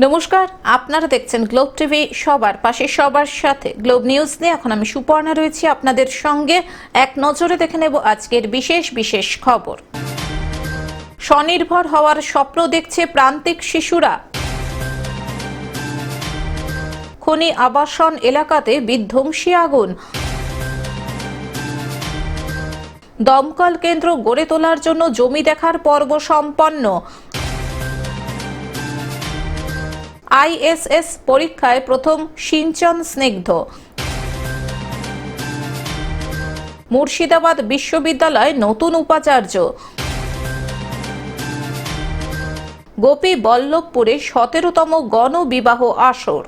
নমস্কার, আপনারা দেখছেন গ্লোব টিভি। সবার পাশে সবার সাথে গ্লোব নিউজ নিয়ে এখন আমি সুপর্ণা রয়েছি আপনাদের সঙ্গে। এক নজরে দেখে নেব আজকের বিশেষ খবর। স্বনির্ভর হওয়ার স্বপ্ন দেখছে প্রান্তিক শিশুরা। খনি আবাসন এলাকাতে বিধ্বংসী আগুন। দমকল কেন্দ্র গড়ে তোলার জন্য জমি দেখার পর্ব সম্পন্ন। ISS পরীক্ষায় প্রথম সিঞ্চন স্নিগ্ধ। মুর্শিদাবাদ বিশ্ববিদ্যালয় নতুন উপাচার্য। গোপী বল্লভপুরে 17তম গণবিবাহ আসর।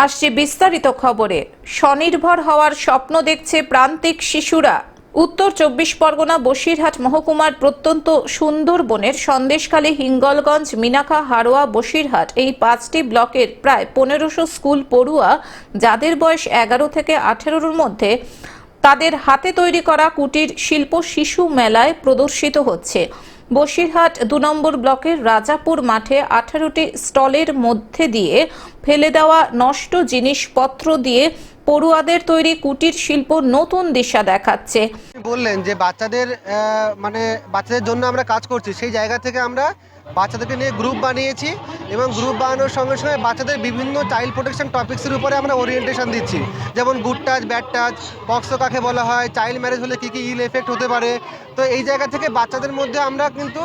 আসছে বিস্তারিত খবরে। স্বনির্ভর হওয়ার স্বপ্ন দেখছে প্রান্তিক শিশুরা। উত্তর 24 পরগনা বসিরহাট মহকুমার প্রত্যন্ত সুন্দরবনের সন্দেশখালী, হিঙ্গলগঞ্জ, মিনাখা, হাড়োয়া, বসিরহাট এই 5টি ব্লকের প্রায় 1500 স্কুল পড়ুয়া, যাদের বয়স 11 থেকে 18-র মধ্যে, তাদের হাতে তৈরি করা কুটির শিল্প শিশু মেলায় প্রদর্শিত হচ্ছে। বসিরহাট 2 নম্বর ব্লকের রাজাপুর মাঠে 18টি স্টলের মধ্যে দিয়ে ফেলে দেওয়া নষ্ট জিনিসপত্র দিয়ে পড়ুয়াদের তৈরি কুটির শিল্প নতুন দিশা দেখাচ্ছে। বললেন যে বাচ্চাদের জন্য আমরা কাজ করছি, সেই জায়গা থেকে আমরা বাচ্চাদেরকে নিয়ে গ্রুপ বানিয়েছি এবং গ্রুপ বানানোর সঙ্গে সঙ্গে বাচ্চাদের বিভিন্ন চাইল্ড প্রোটেকশন টপিক্সের উপরে আমরা ওরিয়েন্টেশন দিচ্ছি, যেমন good touch, bad touch, POCSO কাকে বলা হয়, চাইল্ড ম্যারেজ হলে কী কী ইল এফেক্ট হতে পারে। তো এই জায়গা থেকে বাচ্চাদের মধ্যে আমরা কিন্তু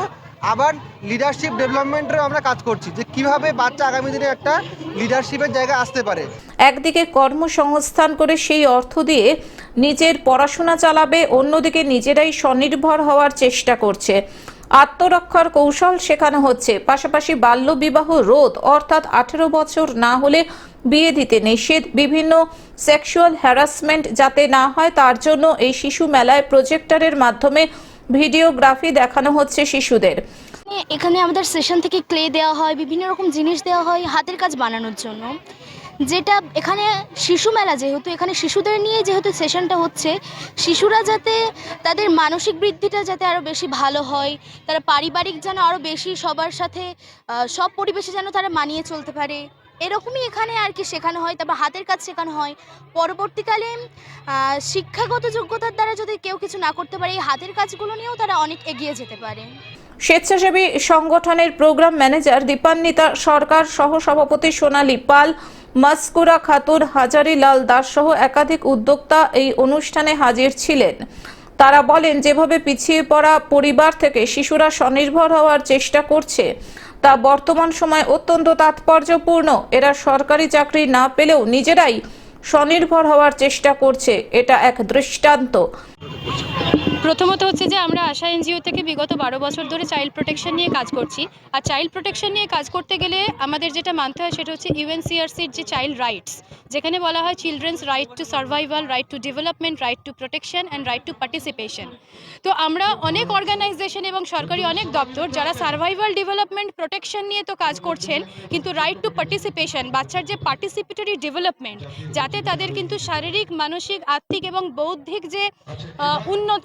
আবার লিডারশিপ ডেভেলপমেন্টেরও আমরা কাজ করছি, যে কিভাবে বাচ্চা আগামী দিনে একটা লিডারশিপের জায়গায় আসতে পারে। একদিকে কর্মসংস্থান করে সেই অর্থ দিয়ে নিজের পড়াশোনা চালাবে, অন্যদিকে নিজেরাই স্বনির্ভর হওয়ার চেষ্টা করছে। আত্মরক্ষার কৌশল শেখানো হচ্ছে, পাশাপাশি বাল্যবিবাহ রোধ, অর্থাৎ 18 বছর না হলে বিয়ে দিতে নিষেধ, বিভিন্ন সেক্সুয়াল হ্যারাসমেন্ট যাতে না হয় তার জন্য এই শিশু মেলায় প্রজেক্টরের মাধ্যমে ভিডিওগ্রাফি দেখানো হচ্ছে শিশুদের। এখানে আমাদের সেশন থেকে ক্লে দেওয়া হয়, বিভিন্ন রকম জিনিস দেওয়া হয় হাতের কাজ বানানোর জন্য, যেটা এখানে শিশু মেলা যেহেতু এখানে শিশুদের নিয়ে যেহেতু সেশনটা হচ্ছে, শিশুরা যাতে তাদের মানসিক বৃদ্ধিটা যাতে আরও বেশি ভালো হয়, তারা পারিবারিক যেন আরও বেশি সবার সাথে সব পরিবেশে যেন তারা মানিয়ে চলতে পারে, এরকমই এখানে আর কি শেখানো হয়। তারপর হাতের কাজ শেখানো হয়। পরবর্তীকালে শিক্ষাগত যোগ্যতার দ্বারা যদি কেউ কিছু না করতে পারে, এই হাতের কাজগুলো নিয়েও তারা অনেক এগিয়ে যেতে পারে। স্বেচ্ছাসেবী সংগঠনের প্রোগ্রাম ম্যানেজার দীপান্বিতা সরকার, সহ সভাপতি সোনালী পাল, মাসকুরা খাতুন, হাজারি লাল দাস সহ একাধিক উদ্যোক্তা এই অনুষ্ঠানে হাজির ছিলেন। তারা বলেন, যেভাবে পিছিয়ে পড়া পরিবার থেকে শিশুরা স্বনির্ভর হওয়ার চেষ্টা করছে তা বর্তমান সময় অত্যন্ত তাৎপর্যপূর্ণ। এরা সরকারি চাকরি না পেলেও নিজেরাই স্বনির্ভর হওয়ার চেষ্টা করছে, এটা এক দৃষ্টান্ত। প্রথমত হচ্ছে যে আমরা আশা এনজিও থেকে বিগত 12 বছর ধরে চাইল্ড প্রোটেকশন নিয়ে কাজ করছি। আর চাইল্ড প্রোটেকশন নিয়ে কাজ করতে গেলে আমাদের যেটা মানতে হয় সেটা হচ্ছে UNCRCর যে চাইল্ড রাইটস, যেখানে বলা হয় children's right two survival, right two development, right two protection and right two participation. তো আমরা অনেক অর্গানাইজেশন এবং সরকারি অনেক দপ্তর যারা সার্ভাইভাল, ডেভেলপমেন্ট, প্রোটেকশন নিয়ে তো কাজ করছেন, কিন্তু রাইট টু পার্টিসিপেশন, বাচ্চার যে পার্টিসিপেটরি ডেভেলপমেন্ট, যাতে তাদের কিন্তু শারীরিক, মানসিক, আর্থিক এবং বৌদ্ধিক যে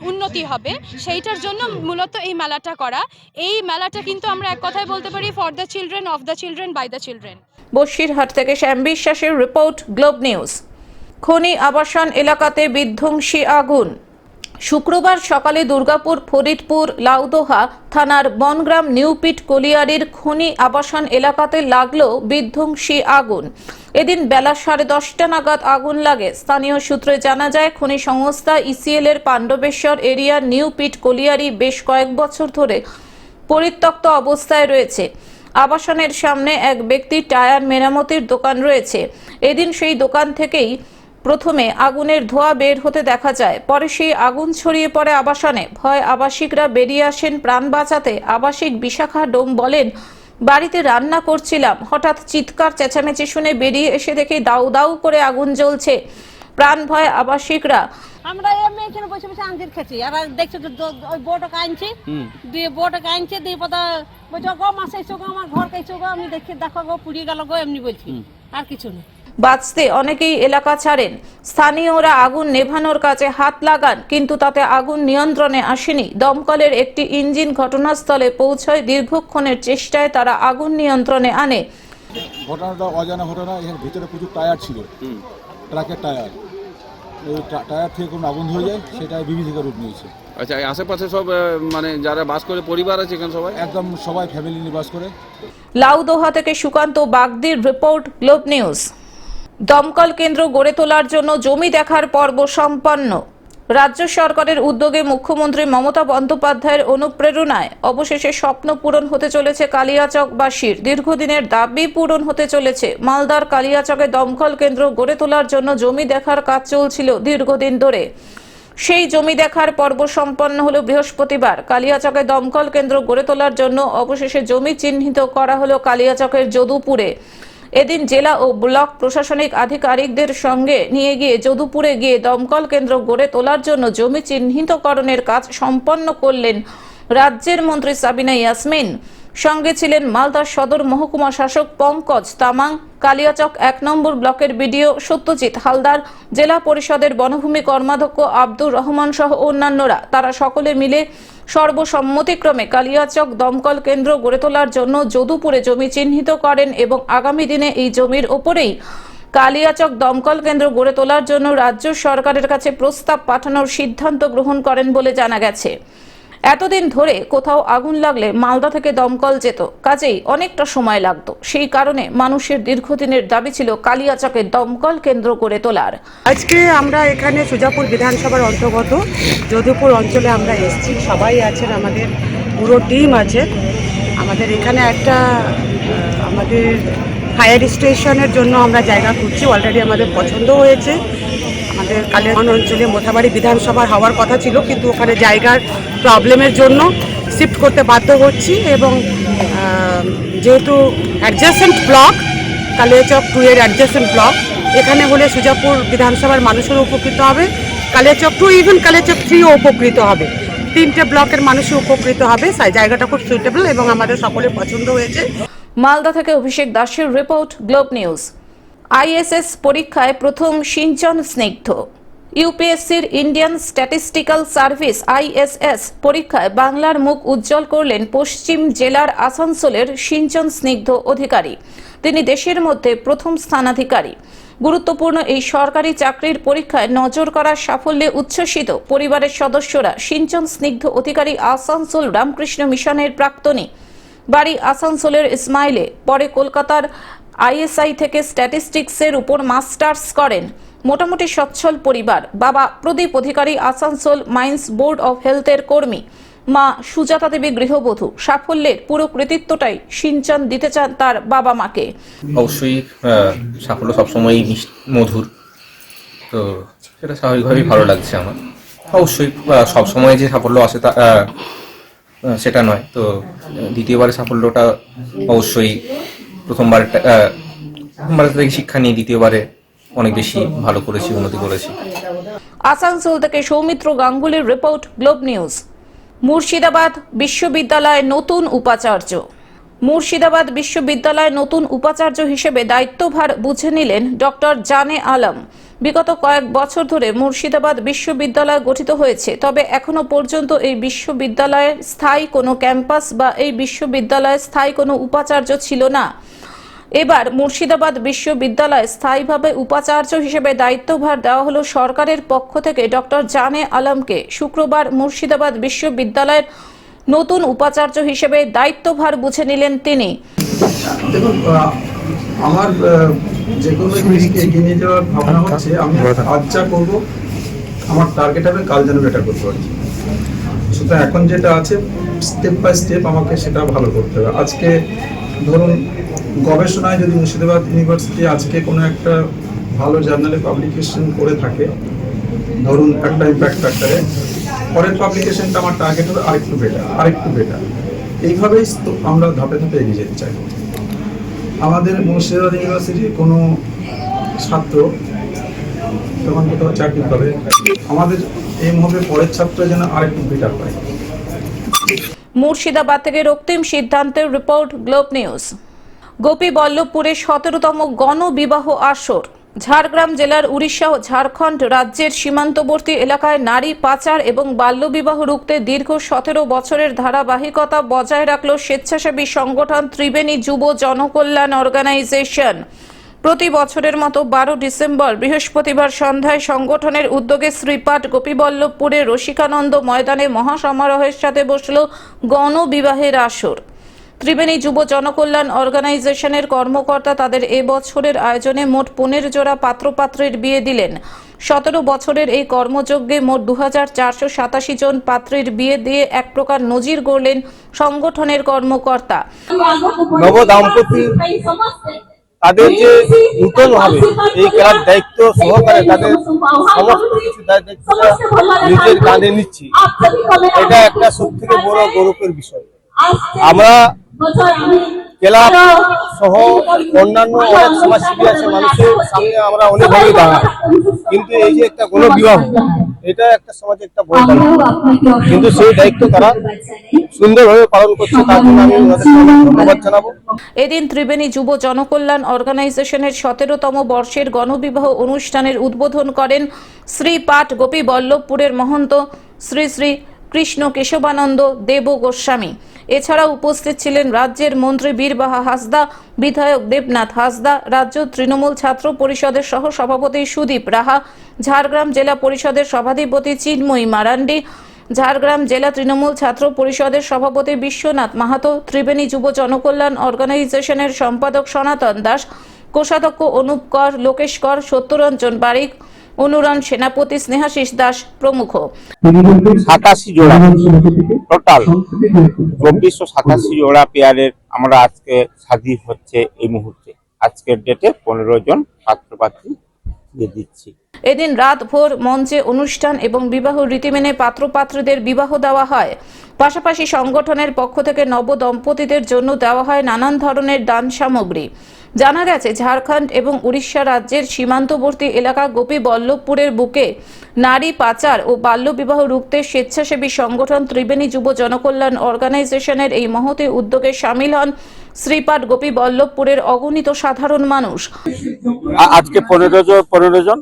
উন্নতি হবে, সেইটার জন্য মূলত এই মেলাটা করা। এই মেলাটা কিন্তু আমরা এক কথায় বলতে পারি for the children, of the children, by the children. Basirhat থেকে শ্যাম বিশ্বাসের রিপোর্ট, গ্লোব নিউজ। খনি আবাসন এলাকাতে বিধ্বংসী আগুন। শুক্রবার সকালে দুর্গাপুর ফরিদপুর লাউদোহা থানার বনগ্রাম নিউপিট কলিয়ারির খনি আবাসন এলাকাতে লাগলো বিধ্বংসী আগুন। এদিন বেলা 10:30 নাগাদ আগুন লাগে। স্থানীয় সূত্রে জানা যায়, খনি সংস্থা ECL এর পাণ্ডবেশ্বর এরিয়ার নিউপিট কলিয়ারি বেশ কয়েক বছর ধরে পরিত্যক্ত অবস্থায় রয়েছে। আবাসনের সামনে এক ব্যক্তির টায়ার মেরামতির দোকান রয়েছে। এদিন সেই দোকান থেকেই প্রথমে আগুনের ধোঁয়া বের হতে দেখা যায়, পরে সেই আগুন ছড়িয়ে পড়ে আবাসনে। ভয় আবাসিকরা বেরিয়ে আসেন প্রাণ বাঁচাতে। আবাসিক বিশাখা ডোম বলেন, বাড়িতে রান্না করছিলাম, হঠাৎ চিৎকার চেঁচামেচি শুনে বেরিয়ে এসে দেখি দাউ দাউ করে আগুন জ্বলছে। প্রাণ ভয় আবাসিকরা। আমরা এমনি এখানে বসে বসে আঞ্জির খেছি, আবার দেখছো ওই বোটকে আনছি, দিয়ে বোটকে আনছে, দিয়ে পথা বলছো গো মাসে এসো গো, আমার ঘর কেছো গো, আমি দেখো গো পুড়িয়ে গেল গো, এমনি বলছি, আর কিছু নেই। বাঁচতে অনেকেই এলাকা ছাড়েন। স্থানীয়রা আগুন নেভানোর কাজে হাত লাগান, কিন্তু তাতে আগুন নিয়ন্ত্রণে আসেনি। দমকলের একটি ইঞ্জিন ঘটনাস্থলে পৌঁছায়। দীর্ঘক্ষণের চেষ্টায় তারা আগুন নিয়ন্ত্রণে আনে। ঘটনাটা অজানা ঘটনা। এখানে ভিতরে প্রচুর টায়ার ছিল, ট্রাকের টায়ার। ওই টায়ার থেকে কোনো আগুন হয়ে যায়, সেটা বিভীষিকা রূপ নিয়েছে। আচ্ছা, এই আশেপাশে সব মানে যারা বাস করে পরিবার আছে এখানে সবাই? একদম সবাই ফ্যামিলি নিয়ে বাস করে। লাউদোহা থেকে সুকান্ত বাগদির রিপোর্ট, গ্লোব নিউজ। দমকল কেন্দ্র গড়ে তোলার জন্য জমি দেখার পর্ব সম্পন্ন। রাজ্য সরকারের উদ্যোগে মুখ্যমন্ত্রী মমতা বন্দ্যোপাধ্যায়ের অনুপ্রেরণায় অবশেষে স্বপ্ন পূরণ হতে চলেছে কালিয়াচকবাসীর। দীর্ঘদিনের দাবি পূরণ হতে চলেছে। মালদার কালিয়াচকে দমকল কেন্দ্র গড়ে তোলার জন্য জমি দেখার কাজ চলছিল দীর্ঘদিন ধরে। সেই জমি দেখার পর্ব সম্পন্ন হলো বৃহস্পতিবার। কালিয়াচকে দমকল কেন্দ্র গড়ে তোলার জন্য অবশেষে জমি চিহ্নিত করা হলো কালিয়াচকের যদুপুরে। এদিন জেলা ও ব্লক প্রশাসনিক আধিকারিকদের সঙ্গে নিয়ে গিয়ে যদুপুরে গিয়ে দমকল কেন্দ্র গড়ে তোলার জন্য জমি চিহ্নিতকরণের কাজ সম্পন্ন করলেন রাজ্যের মন্ত্রী সাবিনা ইয়াসমিন। সঙ্গে ছিলেন মালদার সদর মহকুমা শাসক পঙ্কজ তামাং, কালিয়াচক 1 নম্বর ব্লকের বিডিও সত্যজিৎ হালদার, জেলা পরিষদের বনভূমি কর্মাধ্যক্ষ আব্দুর রহমান সহ অন্যান্যরা। তারা সকলে মিলে সর্বসম্মতিক্রমে কালিয়াচক দমকল কেন্দ্র গড়ে তোলার জন্য যদুপুরে জমি চিহ্নিত করেন এবং আগামী দিনে এই জমির ওপরেই কালিয়াচক দমকল কেন্দ্র গড়ে তোলার জন্য রাজ্য সরকারের কাছে প্রস্তাব পাঠানোর সিদ্ধান্ত গ্রহণ করেন বলে জানা গেছে। এতদিন ধরে কোথাও আগুন লাগলে মালদা থেকে দমকল যেত, কাজেই অনেকটা সময় লাগতো। সেই কারণে মানুষের দীর্ঘদিনের দাবি ছিল কালিয়াচকে দমকল কেন্দ্র গড়ে তোলার। আজকে আমরা এখানে সুজাপুর বিধানসভার অন্তর্গত যদুপুর অঞ্চলে আমরা এসেছি। সবাই আছেন, আমাদের পুরো টিম আছে। আমাদের এখানে একটা আমাদের ফায়ার স্টেশনের জন্য আমরা জায়গা খুঁজছি। অলরেডি আমাদের পছন্দ হয়েছে। আমাদের কালিয়াগঞ্জ অঞ্চলে মোথাবাড়ি বিধানসভার হওয়ার কথা ছিল, কিন্তু ওখানে জায়গার প্রবলেমের জন্য শিফট করতে বাধ্য হচ্ছি। এবং যেহেতু অ্যাডজাসেন্ট ব্লক, কালিয়াচক 2 এর অ্যাডজাসেন্ট ব্লক, এখানে হলে সুজাপুর বিধানসভার মানুষেরও উপকৃত হবে, কালিয়াচক 2 ইভেন কালিয়াচক 3ও উপকৃত হবে। 3টে ব্লকের মানুষও উপকৃত হবে। জায়গাটা খুব সুইটেবল এবং আমাদের সকলের পছন্দ হয়েছে। মালদা থেকে অভিষেক দাসের রিপোর্ট, গ্লোব নিউজ। আইএসএস পরীক্ষায় প্রথম সিঞ্চন স্নিগ্ধ। ইউপিএসসির ইন্ডিয়ান স্ট্যাটিস্টিক্যাল সার্ভিস আইএসএস পরীক্ষায় বাংলার মুখ উজ্জ্বল করলেন পশ্চিম জেলার আসানসোলের সিঞ্চন স্নিগ্ধ অধিকারী। তিনি দেশের মধ্যে প্রথম স্থানাধিকারী। গুরুত্বপূর্ণ এই সরকারি চাকরির পরীক্ষায় নজর করার সাফল্যে উচ্ছ্বসিত পরিবারের সদস্যরা। সিঞ্চন স্নিগ্ধ অধিকারী আসানসোল রামকৃষ্ণ মিশনের প্রাক্তনী। বাড়ি আসানসোলের ইসমাইলে, পরে কলকাতার আইএসআই থেকে স্ট্যাটিস্টিক্সের উপর মাস্টার্স করেন। মোটামুটি সচ্ছল পরিবার। বাবা প্রদীপ অধিকারী আসানসোল মাইন্স বোর্ড অফ হেলথের কর্মী, মা সুজাতা দেবী গৃহবধূ। সাফল্যের পুরো কৃতিত্বটাই সিঞ্চন দিতে চান তার বাবা মাকে। অবশ্যই সাফল্য সবসময়ই মধুর, তো সেটা স্বাভাবিকভাবেই ভালো লাগছে আমার। অবশ্যই সবসময় যে সাফল্য আসে তা সেটা নয়, তো দ্বিতীয়বারের সাফল্যটা অবশ্যই প্রথমবার থেকে শিক্ষা নিয়ে দ্বিতীয়বারে অনেক বেশি ভালো করেছি, উন্নতি করেছি। আসানসোল থেকে সৌমিত্র গাঙ্গুলির রিপোর্ট, গ্লোব নিউজ। মুর্শিদাবাদ বিশ্ববিদ্যালয়ে নতুন উপাচার্য। মুর্শিদাবাদ বিশ্ববিদ্যালয়ে নতুন উপাচার্য হিসেবে দায়িত্বভার বুঝে নিলেন ডক্টর জানে আলম। বিগত কয়েক বছর ধরে মুর্শিদাবাদ বিশ্ববিদ্যালয় গঠিত হয়েছে, তবে এখনো পর্যন্ত এই বিশ্ববিদ্যালয়ে স্থায়ী কোনো ক্যাম্পাস বা এই বিশ্ববিদ্যালয়ে স্থায়ী কোনো উপাচার্য ছিল না। এবার মুর্শিদাবাদ বিশ্ববিদ্যালয়ে স্থায়ীভাবে উপাচার্য হিসেবে দায়িত্বভার দেওয়া হলো সরকারের পক্ষ থেকে ডক্টর জানে আলমকে। শুক্রবার মুর্শিদাবাদ বিশ্ববিদ্যালয়ের নতুন উপাচার্য হিসেবে দায়িত্বভার বুঝে নিলেন তিনি। দেখুন, আমার যে কোনো জিনিসকে এগিয়ে নিয়ে যাওয়ার ভাবনা হচ্ছে, আমি আজ যা করবো আমার টার্গেট হবে কাল যেন বেটার করতে পারি। সুতরাং এখন যেটা আছে স্টেপ বাই স্টেপ আমাকে সেটা ভালো করতে হবে। আজকে ধরুন গবেষণায় যদি মুর্শিদাবাদ ইউনিভার্সিটি আজকে কোনো একটা ভালো জার্নালে পাবলিকেশন করে থাকে, ধরুন একটা ইম্প্যাক্ট ফ্যাক্টরে, পরের পাবলিকেশনটা আমার টার্গেট হবে আরেকটু বেটার। এইভাবেই আমরা ধাপে ধাপে এগিয়ে যেতে চাই। আমাদের মুর্শিদাবাদ ইউনিভার্সিটির কোনো ছাত্র যখন কোথাও চাকরি করে, আমাদের এই হবে পরের ছাত্র যেন আরেকটু বেটার পায়। মুর্শিদাবাদ থেকে রক্তিম সিদ্ধান্তের রিপোর্ট, গ্লোব নিউজ। গোপীবল্লভপুরে 17তম গণবিবাহ আসর। ঝাড়গ্রাম জেলার উড়িষ্যা ও ঝাড়খণ্ড রাজ্যের সীমান্তবর্তী এলাকায় নারী পাচার এবং বাল্যবিবাহ রুখতে দীর্ঘ 17 বছরের ধারাবাহিকতা বজায় রাখল স্বেচ্ছাসেবী সংগঠন ত্রিবেণী যুব জনকল্যাণ অর্গানাইজেশন। প্রতি বছরের মতো 12 ডিসেম্বর বৃহস্পতিবার সন্ধ্যায় সংগঠনের উদ্যোগে শ্রীপাঠ গোপীবল্লভপুরের রসিকানন্দ ময়দানে মহাসমারোহের সাথে বসল গণবিবাহের আসর। ত্রিবেণী যুব জনকল্যাণ অর্গানাইজেশনের কর্মকর্তা তাদের এবছরের আয়োজনে মোট 15 জোড়া পাত্রপাত্রের বিয়ে দিলেন। 17 বছরের এই কর্মযজ্ঞে মোট 2487 জন পাত্রের বিয়ে দিয়ে এক প্রকার নজির গড়লেন সংগঠনের কর্মকর্তা। নব দাম্পতি তাদের যে নূতনভাবে এই খেলার দায়িত্ব সহকারে তাদের সমস্ত কিছু দায়িত্ব নিজের কাঁধে নিচ্ছি, এটা একটা সবথেকে বড় গৌরবের বিষয়। আমরা ক্লাব সহ অন্যান্য অনেক সমাজসেবী আছে, মানুষের সামনে আমরা অনেকভাবেই দাঁড়াই, কিন্তু এই যে একটা গণবিবাহ, এটা একটা সমাজে একটা বড় দায়িত্ব, কিন্তু সেই দায়িত্ব তারা সুন্দরভাবে পালন করছে, তার জন্য আমি ওনাদের ধন্যবাদ জানাবো। এদিন ত্রিবেণী যুব জনকল্যাণ অর্গানাইজেশনের 17তম বর্ষের গণবিবাহ অনুষ্ঠানের উদ্বোধন করেন শ্রীপাঠ গোপীবল্লভপুরের মহন্ত শ্রী শ্রী কৃষ্ণ কেশবানন্দ দেব গোস্বামী। এছাড়াও উপস্থিত ছিলেন রাজ্যের মন্ত্রী বীরবাহা হাসদা, বিধায়ক দেবনাথ হাসদা, রাজ্য তৃণমূল ছাত্র পরিষদের সহ সভাপতি সুদীপ রাহা, ঝাড়গ্রাম জেলা পরিষদের সভাধিপতি চিন্ময়ী মারান্ডি, ঝাড়গ্রাম জেলা তৃণমূল ছাত্র পরিষদের সভাপতি বিশ্বনাথ মাহাতো, ত্রিবেণী যুব জনকল্যাণ অর্গানাইজেশনের সম্পাদক সনাতন দাস, কোষাধ্যক্ষ অনুপ কর, লোকেশ কর, সত্যরঞ্জন বারিক, অনুরণ সেনাপতি, স্নেহাশিস দাস প্রমুখ। 87 জোড়া টোটাল 2487 জোড়া পেয়ারের আমরা আজকে শাদী হচ্ছে এই মুহূর্তে। আজকের ডেটে 15 জন পাত্রপাত্রী দিয়ে দিচ্ছি। এদিন রাত ভোর মঞ্চে অনুষ্ঠান এবং বিবাহ রীতি মেনে পাত্রপাত্রীদের বিবাহ দেওয়া হয়। পাশাপাশি সংগঠনের পক্ষ থেকে নব দম্পতিদের জন্য দেওয়া হয় নানান ধরনের দান সামগ্রী। জানা গেছে ঝাড়খণ্ড এবং উড়িষ্যা রাজ্যের সীমান্তবর্তী এলাকা গোপীবল্লভপুরের বুকে নারী পাচার ও বাল্যবিবাহ রুখতে স্বেচ্ছাসেবী সংগঠন ত্রিবেণী যুব জনকল্যাণ অর্গানাইজেশনের এই মহতী উদ্যোগে সামিল হন শ্রীপাঠ গোপীবল্লভপুরের অগণিত সাধারণ মানুষ। আজকে 15 জন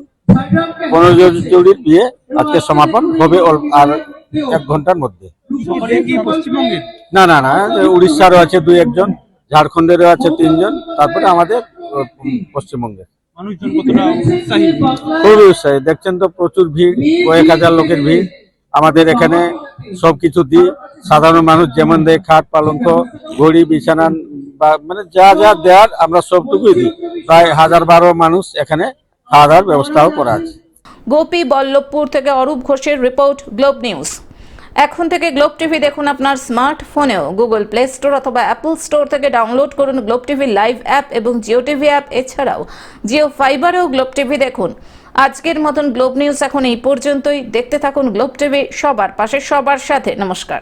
জুড়ির বিয়ে আজকে সমাপন হবে আর 1 ঘন্টার মধ্যে। না না না, উড়িষ্যারও আছে 2-1 জন, ঝাড়খণ্ডেরও আছে 3 জন, তারপরে আমাদের পশ্চিমবঙ্গের খুবই উৎসাহী। দেখছেন তো প্রচুর ভিড়, কয়েক হাজার লোকের ভিড়। আমাদের এখানে সবকিছু দিই, সাধারণ মানুষ যেমন দেয়, খাট পালঙ্ক ঘড়ি বিছানা বা মানে যা যা দেওয়ার আমরা সবটুকুই দিই। প্রায় 1012 মানুষ এখানে খাওয়া দাওয়ার ব্যবস্থাও করা আছে। গোপীবল্লভপুর থেকে অরূপ ঘোষের রিপোর্ট, গ্লোব নিউজ। এখন থেকে গ্লোব টিভি দেখুন আপনার স্মার্টফোনেও। গুগল প্লে স্টোর অথবা অ্যাপল স্টোর থেকে ডাউনলোড করুন গ্লোব টিভি লাইভ অ্যাপ এবং জিও টিভি অ্যাপ। এছাড়াও জিও ফাইবারেও গ্লোব টিভি দেখুন। আজকের মতন গ্লোব নিউজ এখন এই পর্যন্তই। দেখতে থাকুন গ্লোব টিভি, সবার পাশে সবার সাথে। নমস্কার।